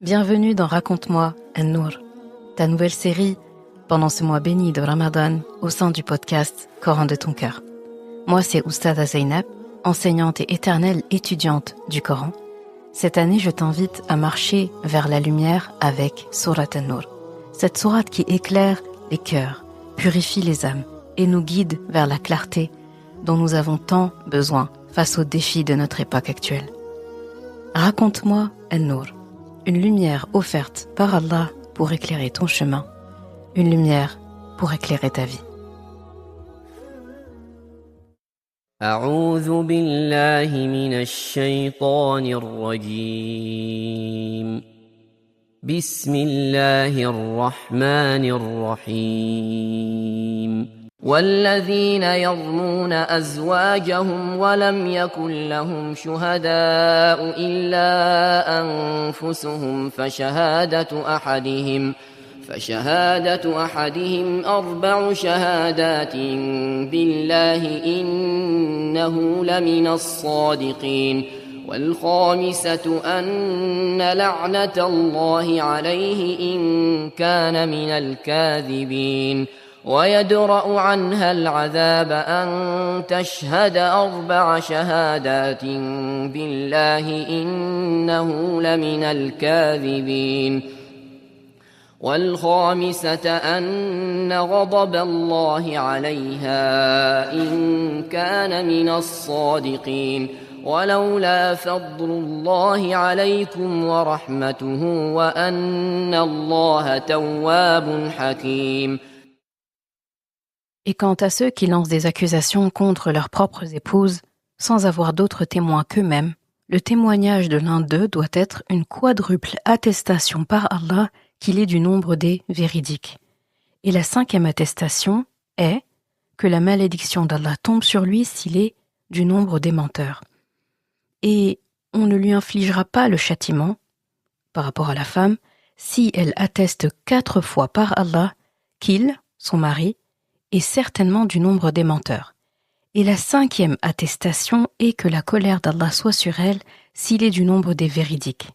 Bienvenue dans Raconte-moi An-Nour, ta nouvelle série pendant ce mois béni de Ramadan au sein du podcast Coran de ton cœur. Moi, c'est Oustada Zeynep, enseignante et éternelle étudiante du Coran. Cette année, je t'invite à marcher vers la lumière avec Sourate An-Nour. Cette sourate qui éclaire les cœurs, purifie les âmes et nous guide vers la clarté dont nous avons tant besoin face aux défis de notre époque actuelle. Raconte-moi An-Nour, une lumière offerte par Allah pour éclairer ton chemin, une lumière pour éclairer ta vie. أعوذ بالله من الشيطان الرجيم بسم الله الرحمن الرحيم والذين يرمون أزواجهم ولم يكن لهم شهداء إلا أنفسهم فشهادة أحدهم 4 شهادات بالله إنه لمن الصادقين والخامسة أن لعنة الله عليه إن كان من الكاذبين ويدرأ عنها العذاب أن تشهد 4 شهادات بالله إنه لمن الكاذبين والخامسة أن غضب الله عليها إن كان من الصادقين ولولا فضل الله عليكم ورحمته وأن الله تواب حكيم. Et quant à ceux qui lancent des accusations contre leurs propres épouses, sans avoir d'autres témoins qu'eux-mêmes, le témoignage de l'un d'eux doit être une quadruple attestation par Allah qu'il est du nombre des véridiques. Et la 5e attestation est que la malédiction d'Allah tombe sur lui s'il est du nombre des menteurs. Et on ne lui infligera pas le châtiment, par rapport à la femme, si elle atteste 4 fois par Allah qu'il, son mari, est certainement du nombre des menteurs. Et la 5e attestation est que la colère d'Allah soit sur elle s'il est du nombre des véridiques.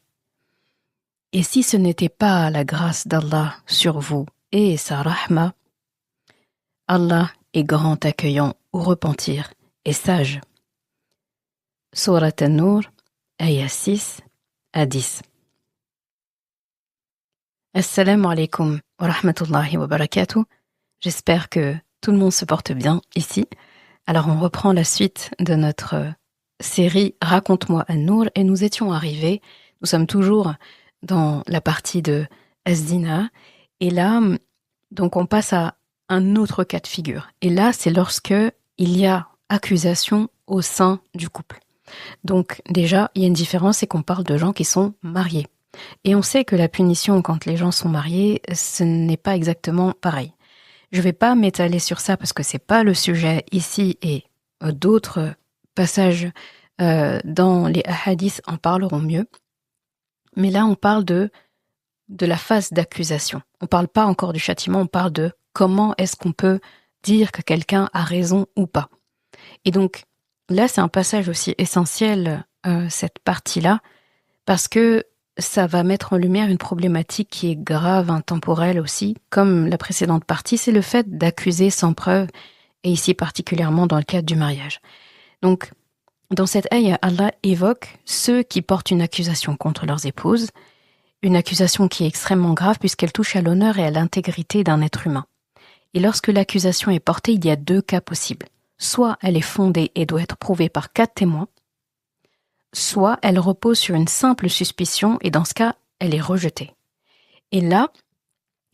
Et si ce n'était pas la grâce d'Allah sur vous et sa rahma, Allah est grand accueillant au repentir et sage. Sourate An-Nour, ayah 6 à 10. Assalamu alaikum wa rahmatullahi wa barakatuh. J'espère que tout le monde se porte bien ici. Alors on reprend la suite de notre série Raconte-moi An-Nour et nous sommes toujours dans la partie de As-Zina et là, donc on passe à un autre cas de figure. Et là, c'est lorsque il y a accusation au sein du couple. Donc déjà, il y a une différence, c'est qu'on parle de gens qui sont mariés. Et on sait que la punition quand les gens sont mariés, ce n'est pas exactement pareil. Je ne vais pas m'étaler sur ça parce que c'est pas le sujet ici et d'autres passages dans les hadiths en parleront mieux. Mais là, on parle de la phase d'accusation. On ne parle pas encore du châtiment, on parle de comment est-ce qu'on peut dire que quelqu'un a raison ou pas. Et donc, là, c'est un passage aussi essentiel, cette partie-là, parce que ça va mettre en lumière une problématique qui est grave, intemporelle aussi, comme la précédente partie, c'est le fait d'accuser sans preuve, et ici particulièrement dans le cadre du mariage. Donc, dans cette ayah, Allah évoque ceux qui portent une accusation contre leurs épouses, une accusation qui est extrêmement grave puisqu'elle touche à l'honneur et à l'intégrité d'un être humain. Et lorsque l'accusation est portée, il y a 2 cas possibles. Soit elle est fondée et doit être prouvée par 4 témoins, soit elle repose sur une simple suspicion et dans ce cas, elle est rejetée. Et là,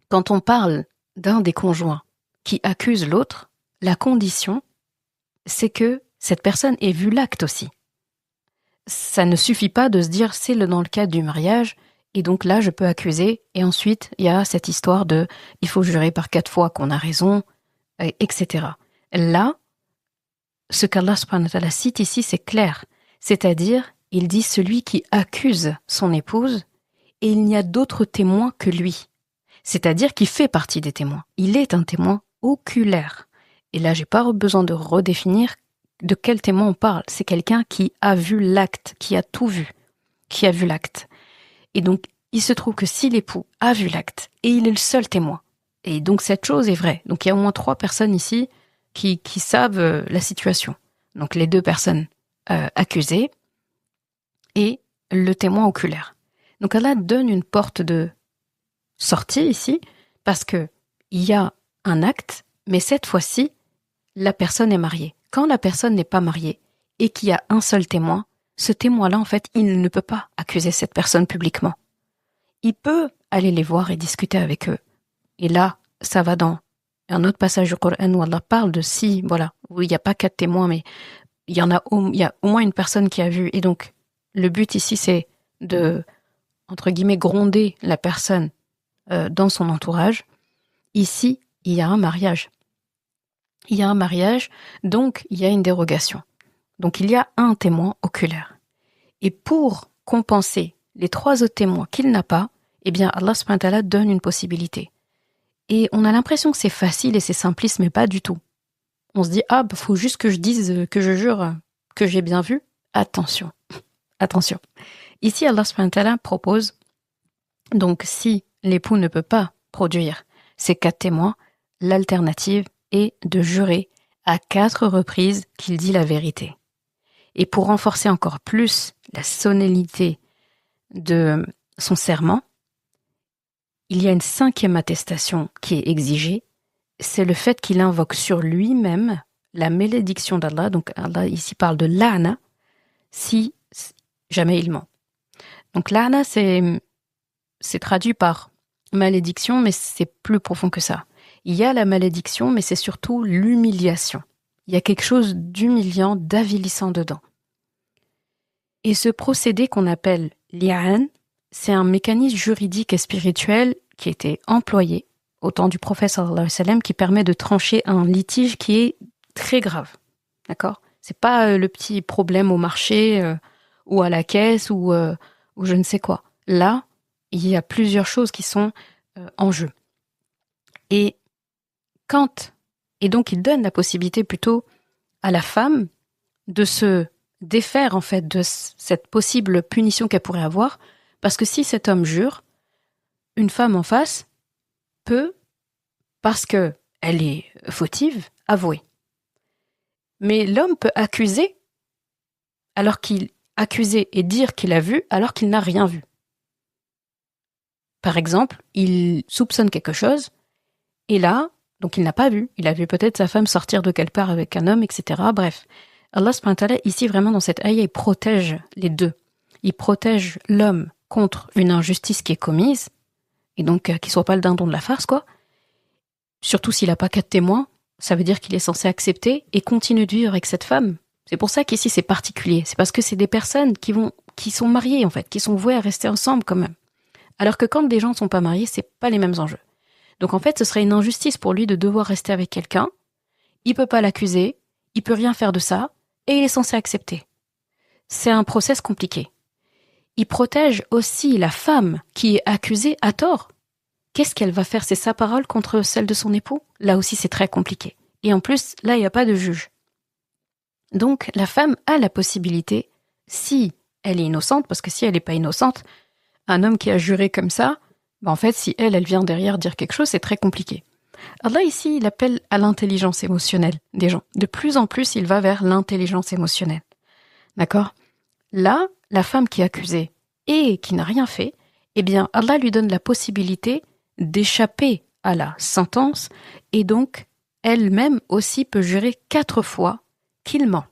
quand on parle d'un des conjoints qui accuse l'autre, la condition, c'est que cette personne ait vu l'acte aussi. Ça ne suffit pas de se dire c'est dans le cadre du mariage et donc là je peux accuser et ensuite il y a cette histoire de il faut jurer par 4 fois qu'on a raison, etc. Là, ce qu'Allah subhanahu wa ta'ala cite ici c'est clair, c'est-à-dire il dit celui qui accuse son épouse et il n'y a d'autres témoins que lui, c'est-à-dire qu'il fait partie des témoins, il est un témoin oculaire. Et là j'ai pas besoin de redéfinir de quel témoin on parle. C'est quelqu'un qui a vu l'acte, qui a tout vu, qui a vu l'acte. Et donc, il se trouve que si l'époux a vu l'acte et il est le seul témoin, et donc cette chose est vraie, donc il y a au moins 3 personnes ici qui savent la situation. Donc les 2 personnes accusées et le témoin oculaire. Donc Allah donne une porte de sortie ici parce que il y a un acte, mais cette fois-ci, la personne est mariée. Quand la personne n'est pas mariée et qu'il y a un seul témoin, ce témoin-là, en fait, il ne peut pas accuser cette personne publiquement. Il peut aller les voir et discuter avec eux. Et là, ça va dans un autre passage du Coran où Allah parle de où il n'y a pas 4 témoins, mais il y a au moins une personne qui a vu. Et donc, le but ici, c'est de, entre guillemets, gronder la personne dans son entourage. Ici, il y a un mariage. Il y a un mariage, donc il y a une dérogation. Donc il y a un témoin oculaire. Et pour compenser les 3 autres témoins qu'il n'a pas, eh bien Allah subhanahu wa ta'ala donne une possibilité. Et on a l'impression que c'est facile et c'est simpliste, mais pas du tout. On se dit, faut juste que je dise, que je jure que j'ai bien vu. Attention, attention. Ici, Allah subhanahu wa ta'ala propose, donc si l'époux ne peut pas produire ces 4 témoins, l'alternative est de jurer à 4 reprises qu'il dit la vérité. Et pour renforcer encore plus la solennité de son serment, il y a une 5e attestation qui est exigée, c'est le fait qu'il invoque sur lui-même la malédiction d'Allah. Donc Allah ici parle de la'na, si jamais il ment. Donc la'na, c'est traduit par malédiction, mais c'est plus profond que ça. Il y a la malédiction, mais c'est surtout l'humiliation. Il y a quelque chose d'humiliant, d'avilissant dedans. Et ce procédé qu'on appelle li'an, c'est un mécanisme juridique et spirituel qui a été employé au temps du prophète sallallahu alayhi wa sallam, qui permet de trancher un litige qui est très grave. D'accord ? C'est pas le petit problème au marché ou à la caisse ou je ne sais quoi. Là, il y a plusieurs choses qui sont en jeu. Et donc il donne la possibilité plutôt à la femme de se défaire en fait de cette possible punition qu'elle pourrait avoir, parce que si cet homme jure, une femme en face peut, parce que elle est fautive, avouer. Mais l'homme peut accuser et dire qu'il a vu alors qu'il n'a rien vu. Par exemple, il soupçonne quelque chose et là, donc il n'a pas vu. Il a vu peut-être sa femme sortir de quelque part avec un homme, etc. Bref, Allah subhanahu wa ta'ala, ici vraiment dans cette ayah, il protège les deux. Il protège l'homme contre une injustice qui est commise, et donc qu'il soit pas le dindon de la farce, quoi. Surtout s'il n'a pas 4 témoins, ça veut dire qu'il est censé accepter et continuer de vivre avec cette femme. C'est pour ça qu'ici c'est particulier. C'est parce que c'est des personnes qui sont mariées en fait, qui sont vouées à rester ensemble quand même. Alors que quand des gens ne sont pas mariés, c'est pas les mêmes enjeux. Donc en fait, ce serait une injustice pour lui de devoir rester avec quelqu'un. Il peut pas l'accuser, il peut rien faire de ça, et il est censé accepter. C'est un process compliqué. Il protège aussi la femme qui est accusée à tort. Qu'est-ce qu'elle va faire? C'est sa parole contre celle de son époux? Là aussi, c'est très compliqué. Et en plus, là, il n'y a pas de juge. Donc, la femme a la possibilité, si elle est innocente, parce que si elle n'est pas innocente, un homme qui a juré comme ça, en fait, si elle vient derrière dire quelque chose, c'est très compliqué. Allah, ici, il appelle à l'intelligence émotionnelle des gens. De plus en plus, il va vers l'intelligence émotionnelle. D'accord? Là, la femme qui est accusée et qui n'a rien fait, eh bien, Allah lui donne la possibilité d'échapper à la sentence et donc, elle-même aussi peut jurer 4 fois qu'il ment.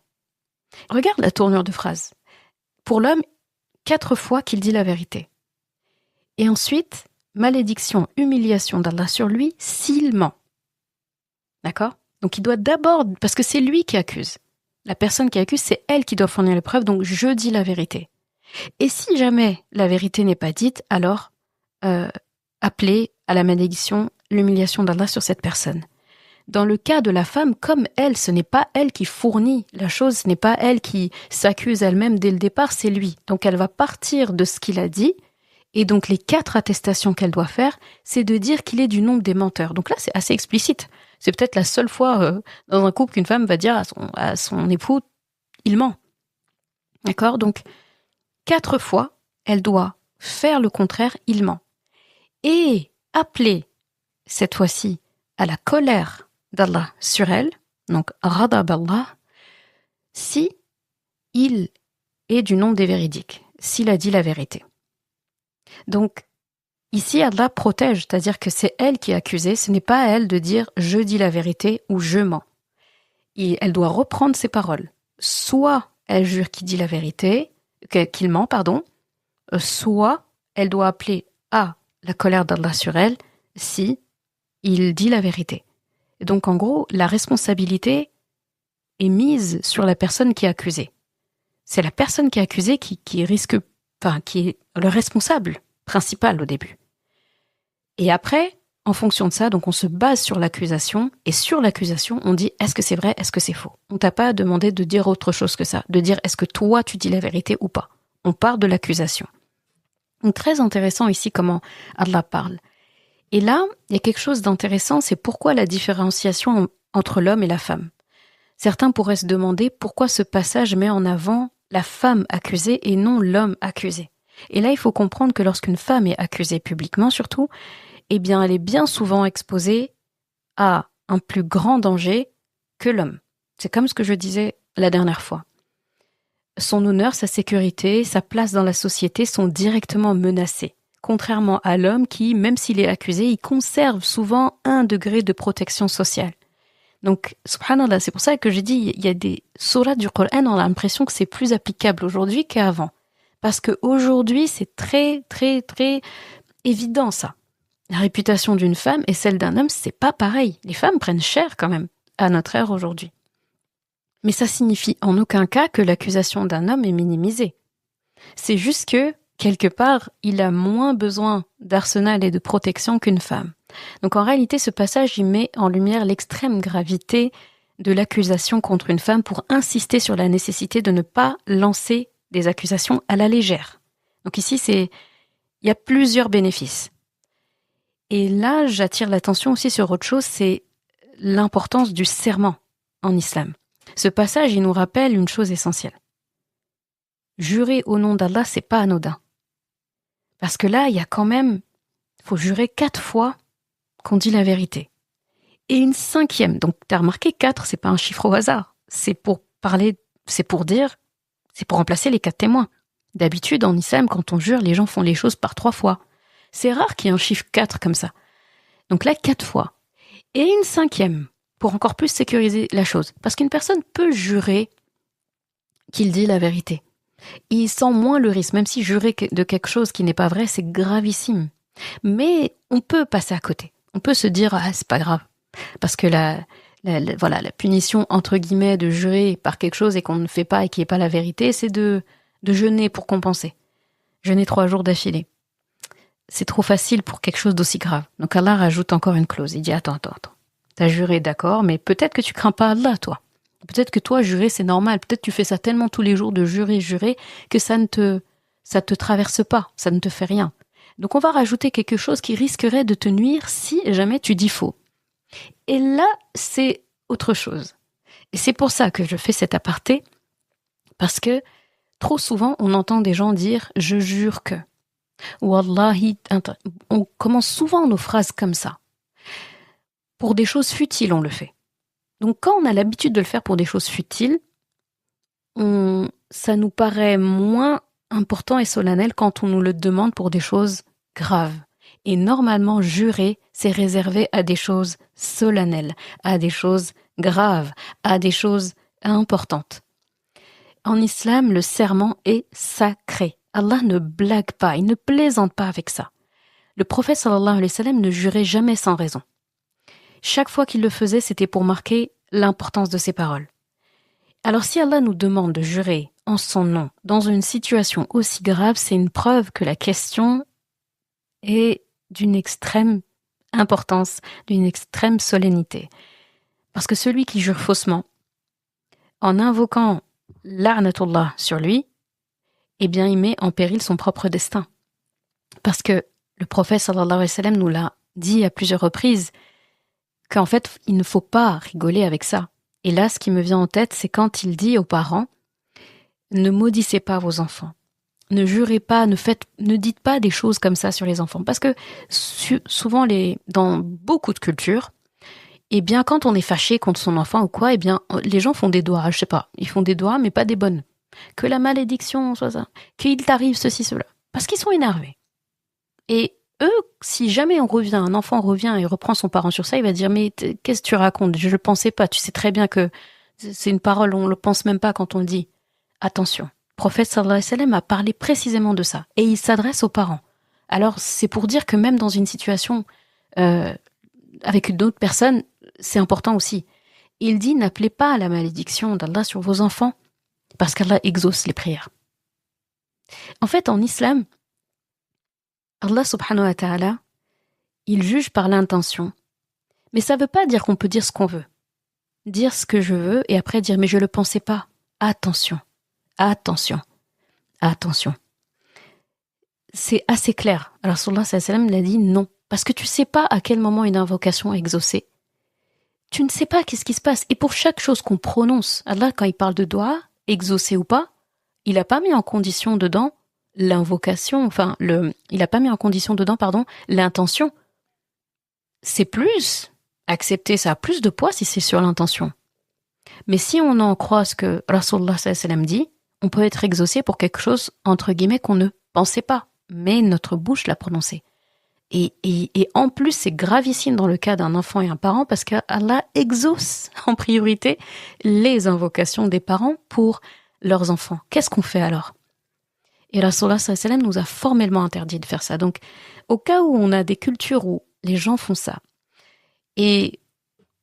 Regarde la tournure de phrase. Pour l'homme, 4 fois qu'il dit la vérité. Et ensuite, malédiction, humiliation d'Allah sur lui s'il ment. D'accord? Donc il doit d'abord, parce que c'est lui qui accuse. La personne qui accuse, c'est elle qui doit fournir les preuves, donc je dis la vérité. Et si jamais la vérité n'est pas dite, alors appelez à la malédiction, l'humiliation d'Allah sur cette personne. Dans le cas de la femme, comme elle, ce n'est pas elle qui fournit la chose, ce n'est pas elle qui s'accuse elle-même dès le départ, c'est lui. Donc elle va partir de ce qu'il a dit, et donc les 4 attestations qu'elle doit faire, c'est de dire qu'il est du nombre des menteurs. Donc là, c'est assez explicite. C'est peut-être la seule fois dans un couple qu'une femme va dire à son époux, il ment. D'accord? Donc, 4 fois, elle doit faire le contraire, il ment. Et appeler, cette fois-ci, à la colère d'Allah sur elle, donc ghadab Allah, si il est du nom des véridiques, s'il a dit la vérité. Donc, ici, Allah protège, c'est-à-dire que c'est elle qui est accusée, ce n'est pas à elle de dire « je dis la vérité » ou « je mens ». Et elle doit reprendre ses paroles. Soit elle jure qu'il dit la vérité, qu'il ment, soit elle doit appeler à la colère d'Allah sur elle si il dit la vérité. Et donc, en gros, la responsabilité est mise sur la personne qui est accusée. C'est la personne qui est accusée qui est le responsable principal au début. Et après, en fonction de ça, donc on se base sur l'accusation, et sur l'accusation, on dit est-ce que c'est vrai, est-ce que c'est faux. On t'a pas demandé de dire autre chose que ça, de dire est-ce que toi tu dis la vérité ou pas. On part de l'accusation. Donc très intéressant ici comment Allah parle. Et là, il y a quelque chose d'intéressant, c'est pourquoi la différenciation entre l'homme et la femme. Certains pourraient se demander pourquoi ce passage met en avant la femme accusée et non l'homme accusé. Et là, il faut comprendre que lorsqu'une femme est accusée publiquement surtout, eh bien, elle est bien souvent exposée à un plus grand danger que l'homme. C'est comme ce que je disais la dernière fois. Son honneur, sa sécurité, sa place dans la société sont directement menacés. Contrairement à l'homme qui, même s'il est accusé, il conserve souvent un degré de protection sociale. Donc, subhanallah, c'est pour ça que j'ai dit, il y a des sourates du Coran, on a l'impression que c'est plus applicable aujourd'hui qu'avant. Parce qu'aujourd'hui, c'est très, très, très évident ça. La réputation d'une femme et celle d'un homme, c'est pas pareil. Les femmes prennent cher quand même, à notre ère aujourd'hui. Mais ça signifie en aucun cas que l'accusation d'un homme est minimisée. C'est juste que, quelque part, il a moins besoin d'arsenal et de protection qu'une femme. Donc en réalité, ce passage, il met en lumière l'extrême gravité de l'accusation contre une femme pour insister sur la nécessité de ne pas lancer des accusations à la légère. Donc ici, il y a plusieurs bénéfices. Et là, j'attire l'attention aussi sur autre chose, c'est l'importance du serment en islam. Ce passage, il nous rappelle une chose essentielle. Jurer au nom d'Allah, c'est pas anodin. Parce que là, il y a quand même, faut jurer 4 fois qu'on dit la vérité. Et une 5e, donc t'as remarqué 4, c'est pas un chiffre au hasard. C'est pour remplacer les 4 témoins. D'habitude, en islam, quand on jure, les gens font les choses par 3 fois. C'est rare qu'il y ait un chiffre 4 comme ça. Donc là, 4 fois. Et une 5e, pour encore plus sécuriser la chose. Parce qu'une personne peut jurer qu'il dit la vérité. Il sent moins le risque, même si jurer de quelque chose qui n'est pas vrai, c'est gravissime. Mais on peut passer à côté. On peut se dire, c'est pas grave. Parce que la punition, entre guillemets, de jurer par quelque chose et qu'on ne fait pas et qui n'est pas la vérité, c'est de jeûner pour compenser. Jeûner 3 jours d'affilée. C'est trop facile pour quelque chose d'aussi grave. Donc Allah rajoute encore une clause. Il dit, attends. T'as juré, d'accord, mais peut-être que tu crains pas Allah, toi. Peut-être que toi, jurer, c'est normal. Peut-être que tu fais ça tellement tous les jours de jurer, que ça te traverse pas. Ça ne te fait rien. Donc on va rajouter quelque chose qui risquerait de te nuire si jamais tu dis faux. Et là, c'est autre chose. Et c'est pour ça que je fais cet aparté, parce que trop souvent, on entend des gens dire « je jure que ». Wallahi, on commence souvent nos phrases comme ça. Pour des choses futiles, on le fait. Donc quand on a l'habitude de le faire pour des choses futiles, ça nous paraît moins important et solennel quand on nous le demande pour des choses graves. Et normalement, jurer, c'est réservé à des choses solennelles, à des choses graves, à des choses importantes. En islam, le serment est sacré. Allah ne blague pas, il ne plaisante pas avec ça. Le prophète sallallahu alayhi wa sallam ne jurait jamais sans raison. Chaque fois qu'il le faisait, c'était pour marquer l'importance de ses paroles. Alors si Allah nous demande de jurer en son nom dans une situation aussi grave, c'est une preuve que la question est d'une extrême importance, d'une extrême solennité. Parce que celui qui jure faussement, en invoquant la'natullah sur lui, eh bien il met en péril son propre destin. Parce que le prophète sallallahu alayhi wa sallam nous l'a dit à plusieurs reprises, qu'en fait, il ne faut pas rigoler avec ça. Et là, ce qui me vient en tête, c'est quand il dit aux parents « Ne maudissez pas vos enfants. ne jurez pas, ne dites pas des choses comme ça sur les enfants. Parce que souvent, dans beaucoup de cultures, eh bien, quand on est fâché contre son enfant ou quoi, eh bien, les gens font des doigts, je sais pas. Ils font des doigts, mais pas des bonnes. Que la malédiction soit ça. Qu'il t'arrive ceci, cela. Parce qu'ils sont énervés. Et eux, si jamais un enfant revient et reprend son parent sur ça, il va dire, mais qu'est-ce que tu racontes? Je le pensais pas. Tu sais très bien que c'est une parole, on le pense même pas quand on le dit. Attention. Le prophète sallallahu alayhi wa sallam a parlé précisément de ça. Et il s'adresse aux parents. Alors, c'est pour dire que même dans une situation, avec une autre personne, c'est important aussi. Il dit, n'appelez pas à la malédiction d'Allah sur vos enfants, parce qu'Allah exauce les prières. En fait, en islam, Allah subhanahu wa ta'ala, il juge par l'intention. Mais ça ne veut pas dire qu'on peut dire ce qu'on veut. Dire ce que je veux et après dire, mais je ne le pensais pas. Attention, attention, attention. C'est assez clair. Alors, sallallahu alayhi wa sallam l'a dit non. Parce que tu ne sais pas à quel moment une invocation est exaucée. Tu ne sais pas qu'est-ce qui se passe. Et pour chaque chose qu'on prononce, Allah, quand il parle de doigt, exaucé ou pas, il n'a pas mis en condition dedans l'invocation, il n'a pas mis en condition dedans, l'intention. C'est plus accepté, ça a plus de poids si c'est sur l'intention. Mais si on en croit ce que Rasulullah sallallahu alayhi wa sallam dit, on peut être exaucé pour quelque chose, entre guillemets, qu'on ne pensait pas, mais notre bouche l'a prononcé. Et en plus, c'est gravissime dans le cas d'un enfant et un parent parce qu'Allah exauce en priorité les invocations des parents pour leurs enfants. Qu'est-ce qu'on fait alors? Et Rasulullah sallallahu alayhi wa sallam nous a formellement interdit de faire ça. Donc, au cas où on a des cultures où les gens font ça, et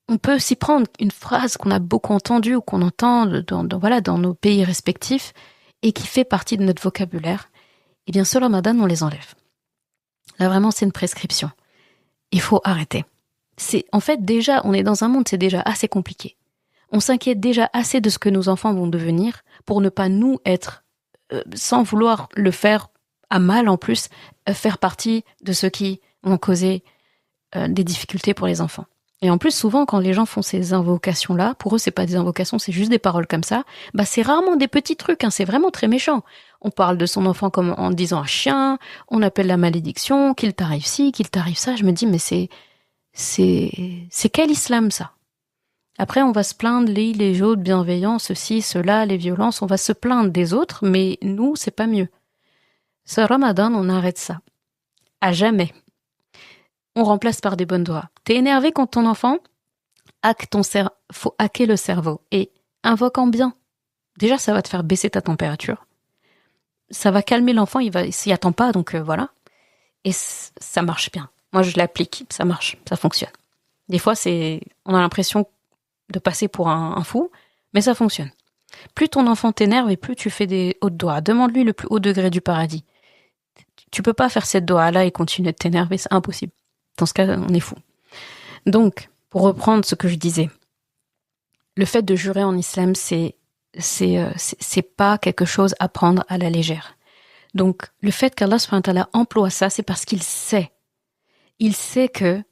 on peut s'y prendre une phrase qu'on a beaucoup entendue ou qu'on entend dans nos pays respectifs et qui fait partie de notre vocabulaire, eh bien, ce Ramadan, on les enlève. Là, vraiment, c'est une prescription. Il faut arrêter. En fait, déjà, on est dans un monde, c'est déjà assez compliqué. On s'inquiète déjà assez de ce que nos enfants vont devenir pour ne pas nous être, sans vouloir le faire à mal en plus, faire partie de ceux qui vont causer des difficultés pour les enfants. Et en plus, souvent, quand les gens font ces invocations-là, pour eux, c'est pas des invocations, c'est juste des paroles comme ça, c'est rarement des petits trucs, c'est vraiment très méchant. On parle de son enfant comme en disant un chien, on appelle la malédiction, qu'il t'arrive ci, qu'il t'arrive ça. Je me dis, mais c'est quel islam, ça? Après, on va se plaindre, les autres bienveillants, ceci, cela, les violences, on va se plaindre des autres, mais nous, c'est pas mieux. Ce Ramadan, on arrête ça. À jamais. On remplace par des bonnes doigts. T'es énervé contre ton enfant? Faut hacker le cerveau. Et invoque en bien. Déjà, ça va te faire baisser ta température. Ça va calmer l'enfant, il s'y attend pas, donc voilà. Et ça marche bien. Moi, je l'applique, ça marche, ça fonctionne. Des fois, on a l'impression de passer pour un fou, mais ça fonctionne. Plus ton enfant t'énerve et plus tu fais des hautes doigts. Demande-lui le plus haut degré du paradis. Tu peux pas faire cette doigt-là et continuer de t'énerver, c'est impossible. Dans ce cas, on est fou. Donc, pour reprendre ce que je disais, le fait de jurer en islam, c'est pas quelque chose à prendre à la légère. Donc, le fait qu'Allah subhanahu wa ta'ala emploie ça, c'est parce qu'il sait. Il sait que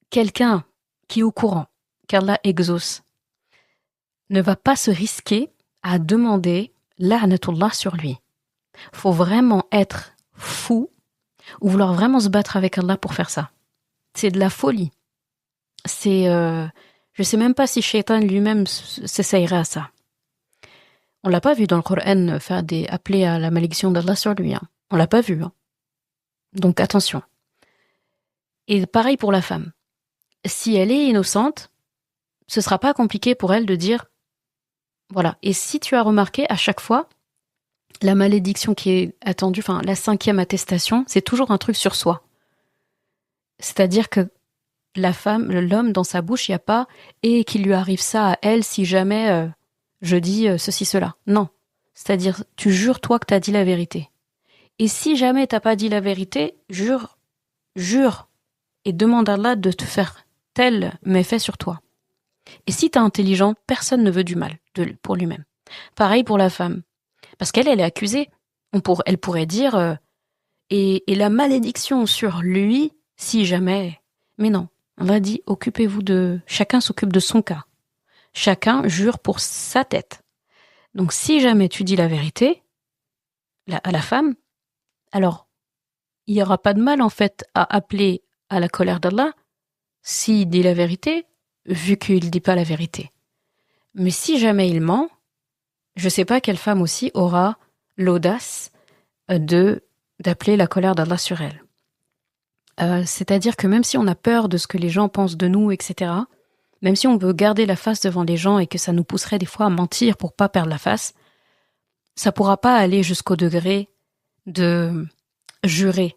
quelqu'un qui est au courant qu'Allah exauce ne va pas se risquer à demander la'natullah sur lui. Faut vraiment être fou ou vouloir vraiment se battre avec Allah pour faire ça. C'est de la folie. Je sais même pas si Shaitan lui-même s'essayerait à ça. On l'a pas vu dans le Coran appeler à la malédiction d'Allah sur lui. On l'a pas vu. Donc attention. Et pareil pour la femme. Si elle est innocente, ce sera pas compliqué pour elle de dire voilà. Et si tu as remarqué, à chaque fois, la malédiction qui est attendue, la 5e attestation, c'est toujours un truc sur soi. C'est-à-dire que la femme, l'homme, dans sa bouche, il n'y a pas « et qu'il lui arrive ça à elle si jamais je dis ceci, cela ». Non. C'est-à-dire, tu jures toi que tu as dit la vérité. Et si jamais tu n'as pas dit la vérité, jure, et demande à Allah de te faire tel méfait sur toi. Et si tu es intelligent, personne ne veut du mal pour lui-même. Pareil pour la femme. Parce qu'elle est accusée. Elle pourrait dire et la malédiction sur lui, si jamais. Mais non, Allah dit occupez-vous chacun s'occupe de son cas. Chacun jure pour sa tête. Donc si jamais tu dis la vérité, à la femme, alors il n'y aura pas de mal en fait à appeler à la colère d'Allah s'il dit la vérité, vu qu'il ne dit pas la vérité. Mais si jamais il ment, je ne sais pas quelle femme aussi aura l'audace d'appeler la colère d'Allah sur elle. C'est-à-dire que même si on a peur de ce que les gens pensent de nous, etc., même si on veut garder la face devant les gens et que ça nous pousserait des fois à mentir pour pas perdre la face, ça pourra pas aller jusqu'au degré de jurer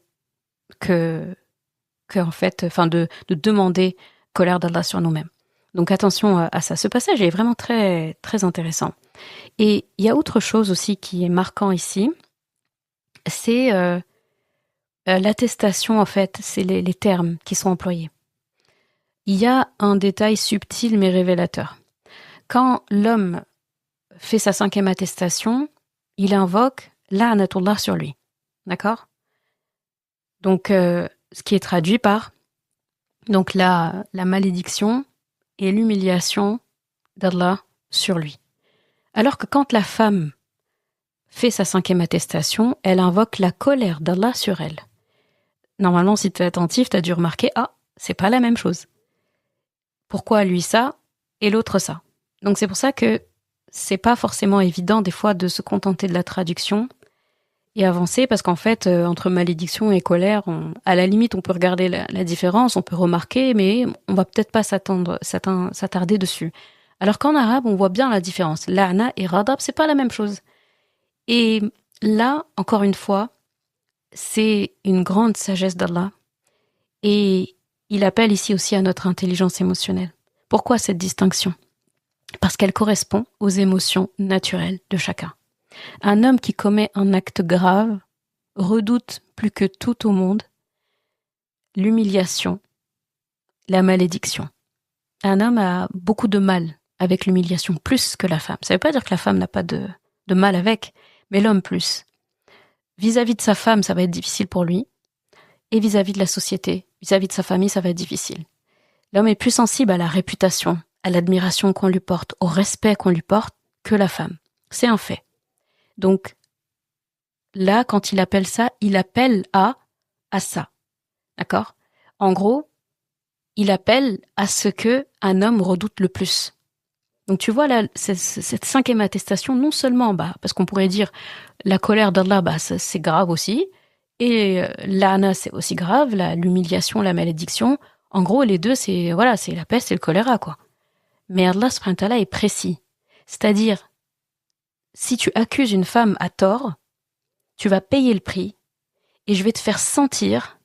en fait, enfin de demander colère d'Allah sur nous-mêmes. Donc attention à ça. Ce passage est vraiment très, très intéressant. Et il y a autre chose aussi qui est marquant ici, c'est l'attestation, en fait, c'est les termes qui sont employés. Il y a un détail subtil mais révélateur. Quand l'homme fait sa 5e attestation, il invoque la'natullah sur lui. D'accord ? Donc, ce qui est traduit par donc la malédiction et l'humiliation d'Allah sur lui. Alors que quand la femme fait sa 5e attestation, elle invoque la colère d'Allah sur elle. Normalement, si tu es attentif, tu as dû remarquer, c'est pas la même chose. Pourquoi lui ça et l'autre ça? Donc c'est pour ça que c'est pas forcément évident des fois de se contenter de la traduction et avancer, parce qu'en fait, entre malédiction et colère, à la limite, on peut regarder la différence, on peut remarquer, mais on va peut-être pas s'attarder dessus. Alors qu'en arabe, on voit bien la différence. La'na et radab, c'est pas la même chose. Et là, encore une fois, c'est une grande sagesse d'Allah. Et il appelle ici aussi à notre intelligence émotionnelle. Pourquoi cette distinction ? Parce qu'elle correspond aux émotions naturelles de chacun. Un homme qui commet un acte grave redoute plus que tout au monde l'humiliation, la malédiction. Un homme a beaucoup de mal avec l'humiliation, plus que la femme. Ça ne veut pas dire que la femme n'a pas de mal avec, mais l'homme plus. Vis-à-vis de sa femme, ça va être difficile pour lui, et vis-à-vis de la société, vis-à-vis de sa famille, ça va être difficile. L'homme est plus sensible à la réputation, à l'admiration qu'on lui porte, au respect qu'on lui porte, que la femme. C'est un fait. Donc, là, quand il appelle ça, il appelle à ça. D'accord ? En gros, il appelle à ce que un homme redoute le plus. Donc tu vois là, cette 5e attestation, non seulement, parce qu'on pourrait dire la colère d'Allah, c'est grave aussi, et l'ana, c'est aussi grave, l'humiliation, la malédiction. En gros, les deux, c'est la peste et le choléra, quoi. Mais Allah subhanahu wa ta'ala est précis. C'est-à-dire, si tu accuses une femme à tort, tu vas payer le prix, et je vais te faire sentir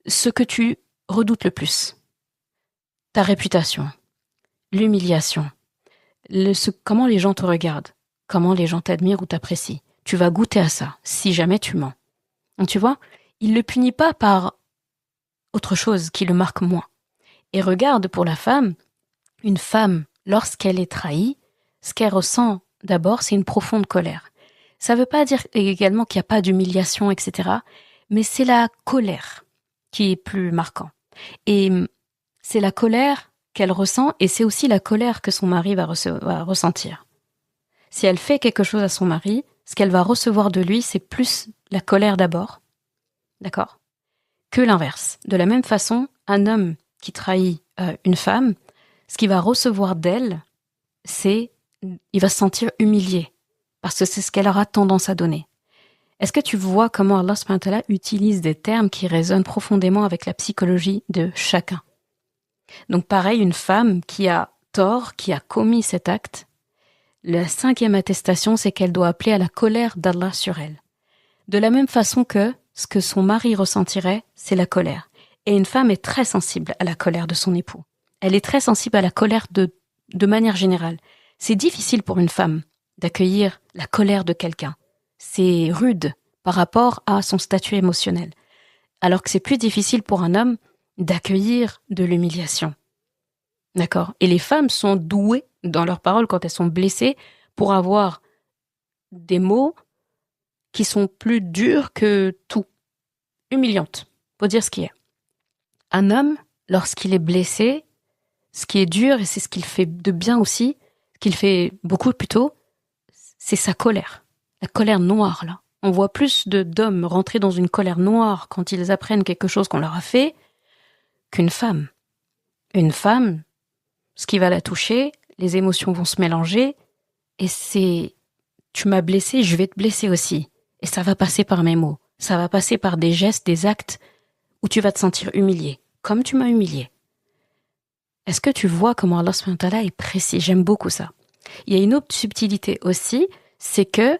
ce que tu redoutes le plus. Ta réputation, l'humiliation, comment les gens te regardent, comment les gens t'admirent ou t'apprécient. Tu vas goûter à ça, si jamais tu mens. Donc tu vois, il ne le punit pas par autre chose qui le marque moins. Et regarde pour la femme, une femme, lorsqu'elle est trahie, ce qu'elle ressent d'abord, c'est une profonde colère. Ça ne veut pas dire également qu'il n'y a pas d'humiliation, etc., mais c'est la colère qui est plus marquant. Et c'est la colère qu'elle ressent, et c'est aussi la colère que son mari va ressentir. Si elle fait quelque chose à son mari, ce qu'elle va recevoir de lui, c'est plus la colère d'abord, d'accord, que l'inverse. De la même façon, un homme qui trahit une femme, ce qu'il va recevoir d'elle, il va se sentir humilié, parce que c'est ce qu'elle aura tendance à donner. Est-ce que tu vois comment Allah subhanahu wa ta'ala utilise des termes qui résonnent profondément avec la psychologie de chacun ? Donc pareil, une femme qui a tort, qui a commis cet acte, la 5e attestation, c'est qu'elle doit appeler à la colère d'Allah sur elle. De la même façon que ce que son mari ressentirait, c'est la colère. Et une femme est très sensible à la colère de son époux. Elle est très sensible à la colère de manière générale. C'est difficile pour une femme d'accueillir la colère de quelqu'un. C'est rude par rapport à son statut émotionnel. Alors que c'est plus difficile pour un homme d'accueillir de l'humiliation. D'accord ? Et les femmes sont douées dans leurs paroles quand elles sont blessées pour avoir des mots qui sont plus durs que tout. Humiliantes, faut dire ce qui est. Un homme, lorsqu'il est blessé, ce qui est dur, et c'est ce qu'il fait de bien aussi, ce qu'il fait beaucoup plutôt, c'est sa colère. La colère noire, là. On voit plus d'hommes rentrer dans une colère noire quand ils apprennent quelque chose qu'on leur a fait qu'une femme. Une femme, ce qui va la toucher, les émotions vont se mélanger et c'est « tu m'as blessé, je vais te blesser aussi ». Et ça va passer par mes mots, ça va passer par des gestes, des actes où tu vas te sentir humilié, comme tu m'as humilié. Est-ce que tu vois comment Allah subhanahu wa ta'ala est précis? J'aime beaucoup ça. Il y a une autre subtilité aussi, c'est que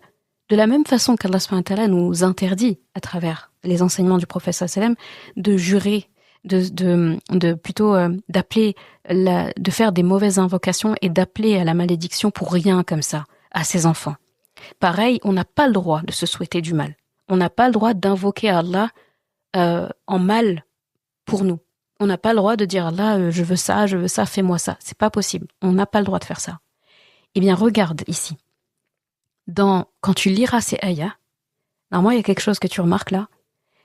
de la même façon qu'Allah subhanahu wa ta'ala nous interdit, à travers les enseignements du prophète sallallahu alayhi wa sallam, de jurer, d'appeler, de faire des mauvaises invocations et d'appeler à la malédiction pour rien comme ça, à ses enfants. Pareil, on n'a pas le droit de se souhaiter du mal. On n'a pas le droit d'invoquer Allah en mal pour nous. On n'a pas le droit de dire Allah, je veux ça, fais-moi ça. C'est pas possible. On n'a pas le droit de faire ça. Eh bien, regarde ici. Quand tu liras ces ayats, normalement, il y a quelque chose que tu remarques là,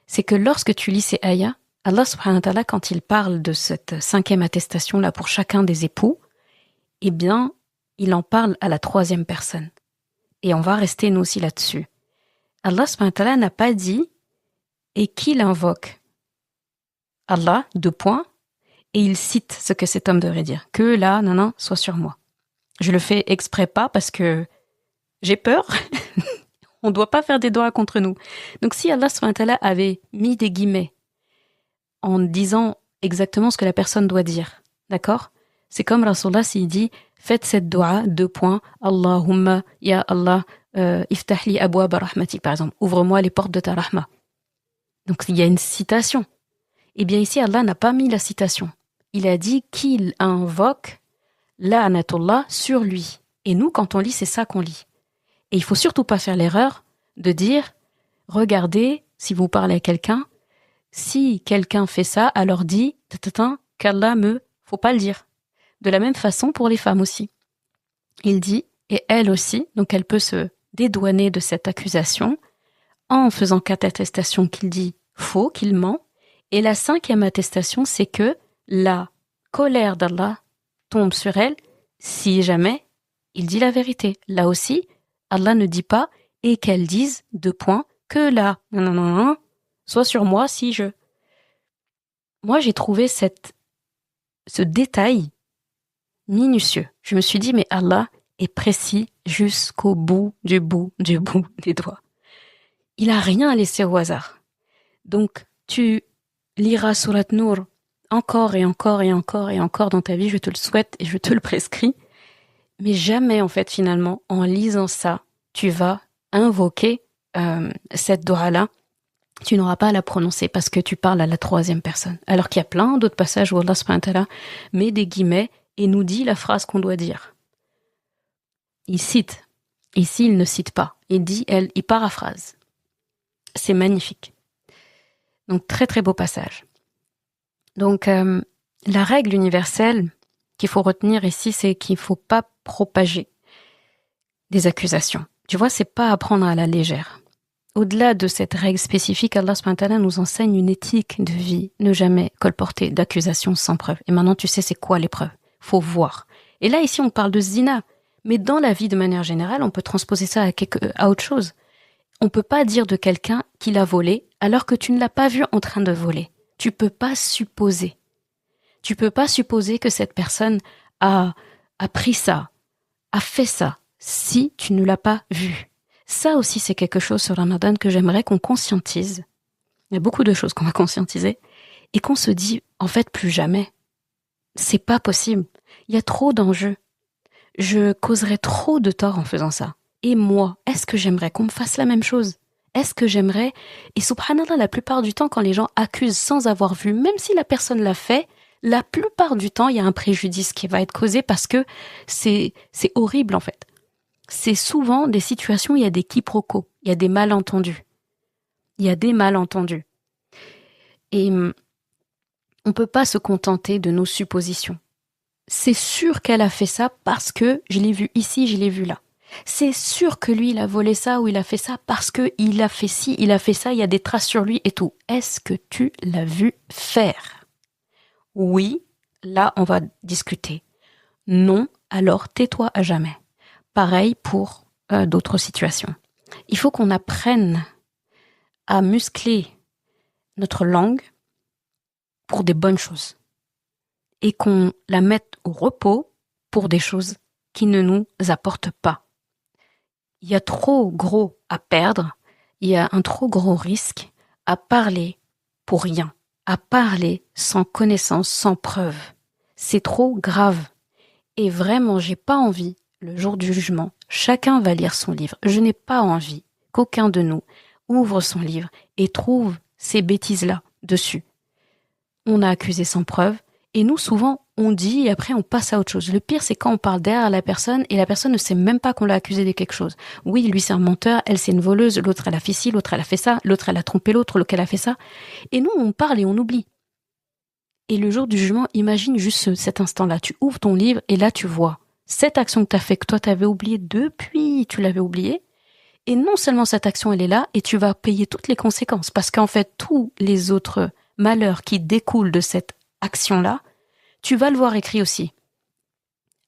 c'est que lorsque tu lis ces ayats, Allah subhanahu wa ta'ala, quand il parle de cette 5e attestation là pour chacun des époux, eh bien, il en parle à la 3e personne. Et on va rester nous aussi là-dessus. Allah subhanahu wa ta'ala n'a pas dit « et qui l'invoque ?» Allah, 2 points, et il cite ce que cet homme devrait dire. Que là, non, soit sur moi. Je le fais exprès pas parce que j'ai peur. On ne doit pas faire des doigts contre nous. Donc si Allah subhanahu wa ta'ala avait mis des guillemets en disant exactement ce que la personne doit dire, d'accord? C'est comme Rasulullah s'il dit « faites cette dua, 2 points, Allahumma, ya Allah, iftahli abwab rahmatik » par exemple, « ouvre-moi les portes de ta rahma ». Donc il y a une citation. Eh bien ici, Allah n'a pas mis la citation. Il a dit qu'il invoque la'anatullah sur lui. Et nous, quand on lit, c'est ça qu'on lit. Et il faut surtout pas faire l'erreur de dire « regardez, si vous parlez à quelqu'un, si quelqu'un fait ça, alors dit qu'Allah me... » Faut pas le dire. De la même façon pour les femmes aussi. Il dit, et elle aussi, donc elle peut se dédouaner de cette accusation en faisant 4 attestations qu'il dit faux, qu'il ment. Et la 5e attestation, c'est que la colère d'Allah tombe sur elle si jamais il dit la vérité. Là aussi, Allah ne dit pas et qu'elle dise 2 points que là, non, soit sur moi si je... Moi, j'ai trouvé ce détail minutieux. Je me suis dit, mais Allah est précis jusqu'au bout du bout des doigts. Il a rien laissé au hasard. Donc, tu liras Surat Nour encore et encore et encore et encore dans ta vie, je te le souhaite et je te le prescris. Mais jamais, en fait, finalement, en lisant ça, tu vas invoquer cette dua-là. Tu n'auras pas à la prononcer parce que tu parles à la 3e personne. Alors qu'il y a plein d'autres passages où Allah subhanahu wa ta'ala met des guillemets et nous dit la phrase qu'on doit dire. Il cite. Ici, il ne cite pas. Il paraphrase. C'est magnifique. Donc, très très beau passage. Donc, la règle universelle qu'il faut retenir ici, c'est qu'il ne faut pas propager des accusations. Tu vois, c'est pas à prendre à la légère. Au-delà de cette règle spécifique, Allah subhanahu wa ta'ala nous enseigne une éthique de vie, ne jamais colporter d'accusations sans preuve. Et maintenant, tu sais c'est quoi les preuves. Faut voir. Et là, ici, on parle de zina. Mais dans la vie, de manière générale, on peut transposer ça à autre chose. On peut pas dire de quelqu'un qu'il a volé alors que tu ne l'as pas vu en train de voler. Tu peux pas supposer. Tu peux pas supposer que cette personne a pris ça, a fait ça, si tu ne l'as pas vu. Ça aussi, c'est quelque chose sur Ramadan que j'aimerais qu'on conscientise. Il y a beaucoup de choses qu'on va conscientiser et qu'on se dit, en fait, plus jamais. C'est pas possible. Il y a trop d'enjeux. Je causerais trop de tort en faisant ça. Et moi, est-ce que j'aimerais qu'on me fasse la même chose? Est-ce que j'aimerais... Et subhanallah, la plupart du temps, quand les gens accusent sans avoir vu, même si la personne l'a fait, la plupart du temps, il y a un préjudice qui va être causé parce que c'est horrible, en fait. C'est souvent des situations où il y a des quiproquos, il y a des malentendus. Et on peut pas se contenter de nos suppositions. C'est sûr qu'elle a fait ça parce que je l'ai vu ici, je l'ai vu là. C'est sûr que lui, il a volé ça ou il a fait ça parce que il a fait ci, il a fait ça, il y a des traces sur lui et tout. Est-ce que tu l'as vu faire? Oui, là, on va discuter. Non, alors tais-toi à jamais. Pareil pour d'autres situations. Il faut qu'on apprenne à muscler notre langue pour des bonnes choses et qu'on la mette au repos pour des choses qui ne nous apportent pas. Il y a trop gros à perdre, il y a un trop gros risque à parler pour rien, à parler sans connaissance, sans preuve. C'est trop grave. Et vraiment, j'ai pas envie, le jour du jugement, chacun va lire son livre. Je n'ai pas envie qu'aucun de nous ouvre son livre et trouve ces bêtises-là dessus. On a accusé sans preuve, et nous, souvent, on dit et après on passe à autre chose. Le pire, c'est quand on parle derrière la personne et la personne ne sait même pas qu'on l'a accusé de quelque chose. Oui, lui, c'est un menteur, elle, c'est une voleuse, l'autre, elle a fait ci, l'autre, elle a fait ça, l'autre, elle a trompé l'autre, lequel a fait ça. Et nous, on parle et on oublie. Et le jour du jugement, imagine juste cet instant-là. Tu ouvres ton livre et là, tu vois cette action que tu as fait, que toi, tu avais oublié depuis, tu l'avais oublié. Et non seulement cette action, elle est là, et tu vas payer toutes les conséquences. Parce qu'en fait, tous les autres malheurs qui découlent de cette action-là, tu vas le voir écrit aussi.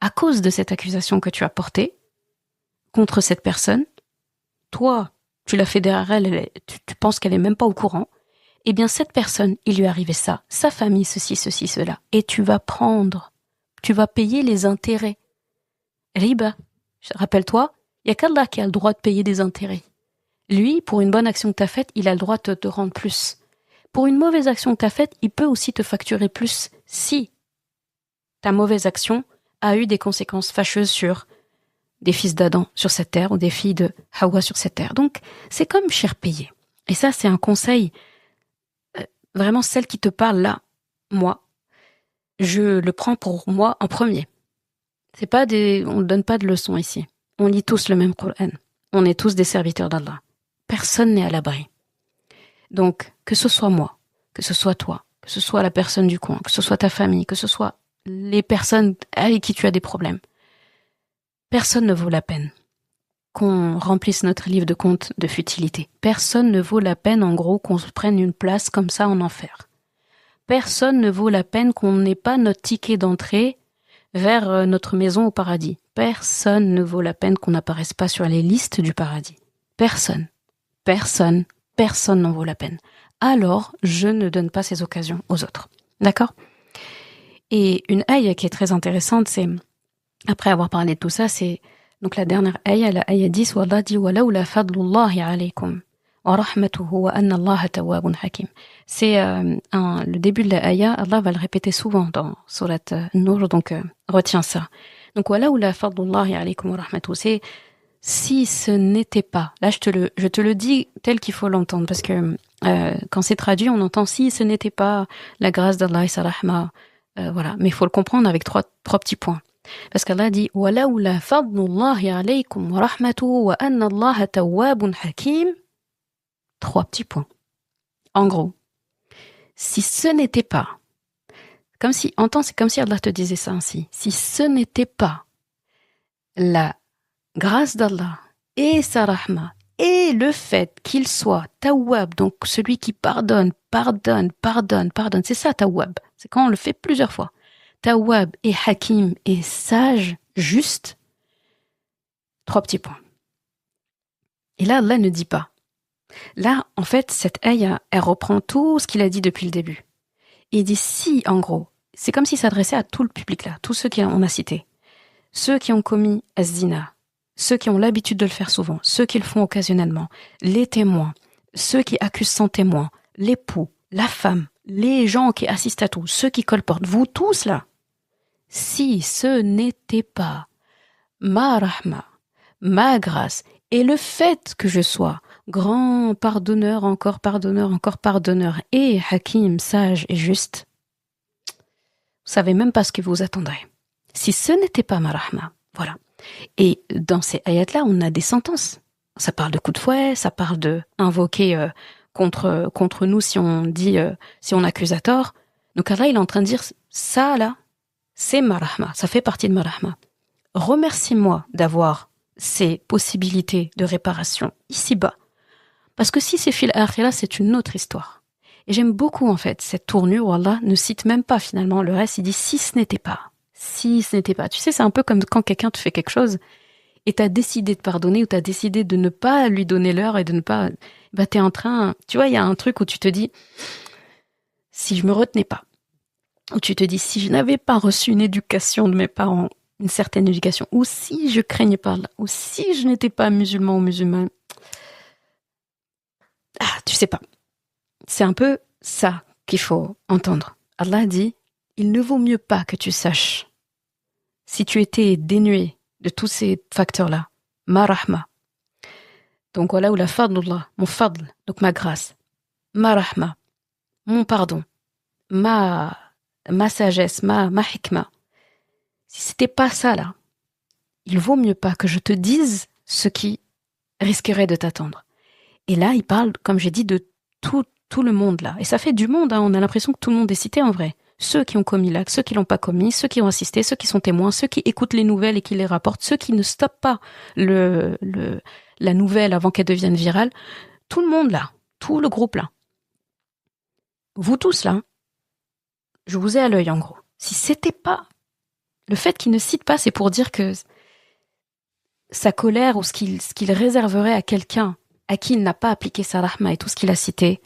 À cause de cette accusation que tu as portée contre cette personne, toi, tu l'as fait derrière elle, tu penses qu'elle est même pas au courant, eh bien cette personne, il lui est arrivé ça, sa famille, ceci, cela, et tu vas payer les intérêts. Riba, rappelle-toi, il y a qu'Allah qui a le droit de payer des intérêts. Lui, pour une bonne action que tu as faite, il a le droit de te rendre plus. Pour une mauvaise action que tu as faite, il peut aussi te facturer plus si ta mauvaise action a eu des conséquences fâcheuses sur des fils d'Adam sur cette terre ou des filles de Hawa sur cette terre. Donc, c'est comme cher payé. Et ça, c'est un conseil, vraiment celle qui te parle là, moi, je le prends pour moi en premier. On ne donne pas de leçons ici. On lit tous le même Coran. On est tous des serviteurs d'Allah. Personne n'est à l'abri. Donc, que ce soit moi, que ce soit toi, que ce soit la personne du coin, que ce soit ta famille, que ce soit les personnes avec qui tu as des problèmes, personne ne vaut la peine qu'on remplisse notre livre de compte de futilité. Personne ne vaut la peine, en gros, qu'on se prenne une place comme ça en enfer. Personne ne vaut la peine qu'on n'ait pas notre ticket d'entrée vers notre maison au paradis. Personne ne vaut la peine qu'on n'apparaisse pas sur les listes du paradis. Personne n'en vaut la peine. Alors, je ne donne pas ces occasions aux autres. D'accord ? Et une ayah qui est très intéressante, c'est, après avoir parlé de tout ça, c'est donc la dernière ayah, la ayah 10, où Allah dit « وَلَوْلَا فَضْلُ اللَّهِ عَلَيْكُمْ وَرَحْمَتُهُ وَأَنَّ اللَّهَ تَوَّابٌ حَكِيمٌ » C'est le début de la ayah, Allah va le répéter souvent dans Surat Nur, donc retiens ça. Donc « وَلَوْلَا فَضْلُ اللَّهِ عَلَيْكُمْ وَرَحْمَتُهُ » c'est si ce n'était pas, là je te le dis tel qu'il faut l'entendre, parce que quand c'est traduit, on entend si ce n'était pas la grâce d'Allah et sa rahma, voilà. Mais il faut le comprendre avec trois petits points. Parce qu'Allah dit وَلَوْلَا فَضْلُ اللَّهِ عَلَيْكُمْ وَرَحْمَتُهُ وَأَنَّ اللَّهَ تَوَّابٌ حَكِيمٌ. 3 petits points. En gros, si ce n'était pas, c'est comme si Allah te disait ça ainsi, si ce n'était pas la grâce d'Allah et sa rahma et le fait qu'il soit tawwab, donc celui qui pardonne, c'est ça tawwab, c'est quand on le fait plusieurs fois. Tawwab et hakim et sage, juste, 3 petits points. Et là, Allah ne dit pas. Là, en fait, cette ayah, elle reprend tout ce qu'il a dit depuis le début. Et il dit si, en gros, c'est comme s'il s'adressait à tout le public là, tous ceux qu'on a cités. Ceux qui ont commis az-zina, ceux qui ont l'habitude de le faire souvent, ceux qui le font occasionnellement, les témoins, ceux qui accusent sans témoin, l'époux, la femme, les gens qui assistent à tout, ceux qui colportent, vous tous là. Si ce n'était pas ma rahma, ma grâce, et le fait que je sois grand pardonneur, encore pardonneur, et hakim, sage et juste, vous savez même pas ce que vous attendrez. Si ce n'était pas ma rahma, voilà. Et dans ces ayats-là, on a des sentences. Ça parle de coups de fouet, ça parle de invoquer contre nous si on accuse à tort. Donc Allah, il est en train de dire, ça là, c'est ma rahma, ça fait partie de ma rahma. Remercie-moi d'avoir ces possibilités de réparation ici-bas. Parce que si c'est fil akhira, c'est une autre histoire. Et j'aime beaucoup en fait cette tournure où Allah ne cite même pas finalement le reste, il dit si ce n'était pas. Tu sais, c'est un peu comme quand quelqu'un te fait quelque chose et t'as décidé de pardonner ou t'as décidé de ne pas lui donner l'heure et de ne pas... Bah t'es en train... Tu vois, il y a un truc où tu te dis, si je me retenais pas, où tu te dis, si je n'avais pas reçu une éducation de mes parents, une certaine éducation, ou si je craignais pas là, ou si je n'étais pas musulman ou musulmane, tu sais pas. C'est un peu ça qu'il faut entendre. Allah dit, il ne vaut mieux pas que tu saches si tu étais dénué de tous ces facteurs-là, ma rahma. Donc voilà où la fadlullah, mon fadl, donc ma grâce, ma rahma, mon pardon, ma sagesse, ma hikma. Si c'était pas ça là, il vaut mieux pas que je te dise ce qui risquerait de t'attendre. Et là, il parle, comme j'ai dit, de tout le monde là. Et ça fait du monde, hein. On a l'impression que tout le monde est cité en vrai. Ceux qui ont commis l'acte, ceux qui l'ont pas commis, ceux qui ont assisté, ceux qui sont témoins, ceux qui écoutent les nouvelles et qui les rapportent, ceux qui ne stoppent pas la nouvelle avant qu'elle devienne virale. Tout le monde là, tout le groupe là. Vous tous là, je vous ai à l'œil en gros. Si c'était pas, le fait qu'il ne cite pas, c'est pour dire que sa colère ou ce qu'il réserverait à quelqu'un à qui il n'a pas appliqué sa rahma et tout ce qu'il a cité,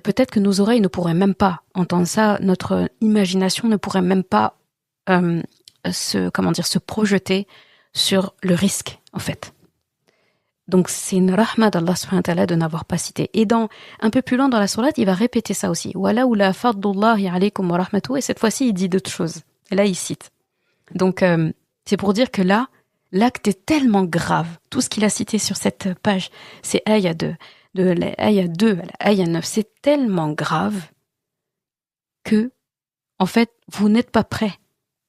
peut-être que nos oreilles ne pourraient même pas entendre ça, notre imagination ne pourrait même pas se projeter sur le risque, en fait. Donc c'est une rahma d'Allah subhanahu wa ta'ala de n'avoir pas cité. Et un peu plus loin dans la sourate, il va répéter ça aussi. Wala ou la fadlullahi alaykum wa rahmatuhu, et cette fois-ci il dit d'autres choses. Et là il cite. Donc c'est pour dire que là, l'acte est tellement grave. Tout ce qu'il a cité sur cette page, c'est ayah de la ayah 2 à la ayah 9, c'est tellement grave que, en fait, vous n'êtes pas prêt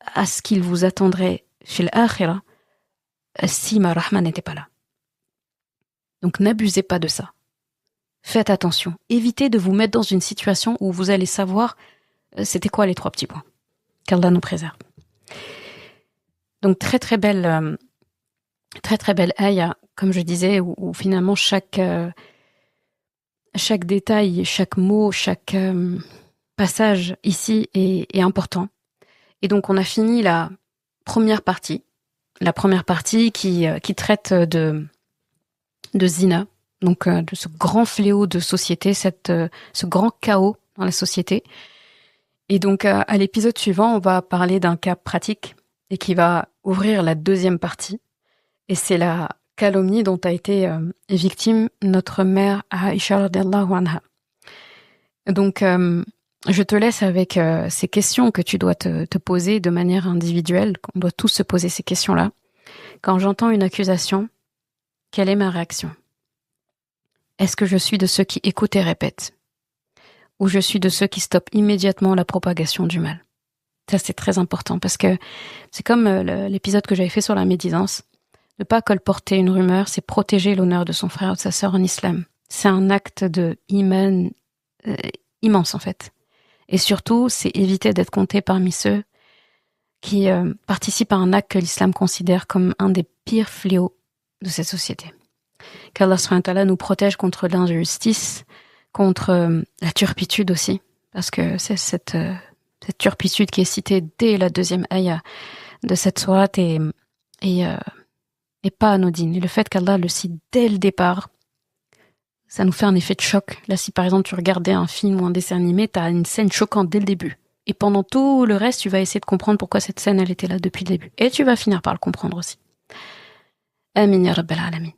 à ce qu'il vous attendrait chez l'akhira si ma rahma n'était pas là. Donc n'abusez pas de ça. Faites attention. Évitez de vous mettre dans une situation où vous allez savoir c'était quoi les 3 petits points. Qu'Allah nous préserve. Donc très très belle ayah, comme je disais, où finalement chaque détail, chaque mot, chaque passage ici est important. Et donc on a fini la première partie qui traite de zina, donc de ce grand fléau de société, ce grand chaos dans la société. Et donc à l'épisode suivant, on va parler d'un cas pratique et qui va ouvrir la deuxième partie. Et c'est la calomnie dont a été victime notre mère Aïcha radhiyallahu anha. Donc je te laisse avec ces questions que tu dois te poser de manière individuelle. On doit tous se poser ces questions-là. Quand j'entends une accusation, quelle est ma réaction ? Est-ce que je suis de ceux qui écoutent et répètent ? Ou je suis de ceux qui stoppent immédiatement la propagation du mal ? Ça, c'est très important parce que c'est comme l'épisode que j'avais fait sur la médisance. Ne pas colporter une rumeur, c'est protéger l'honneur de son frère ou de sa sœur en islam. C'est un acte de iman immense en fait. Et surtout, c'est éviter d'être compté parmi ceux qui participent à un acte que l'islam considère comme un des pires fléaux de cette société. Qu'Allah subhanahu wa ta'ala nous protège contre l'injustice, contre la turpitude aussi, parce que c'est cette turpitude qui est citée dès la deuxième ayah de cette sourate et pas anodine. Et le fait qu'Allah le cite dès le départ, ça nous fait un effet de choc. Là, si par exemple tu regardais un film ou un dessin animé, t'as une scène choquante dès le début. Et pendant tout le reste, tu vas essayer de comprendre pourquoi cette scène, elle était là depuis le début. Et tu vas finir par le comprendre aussi. Amin ya rabbal alamin.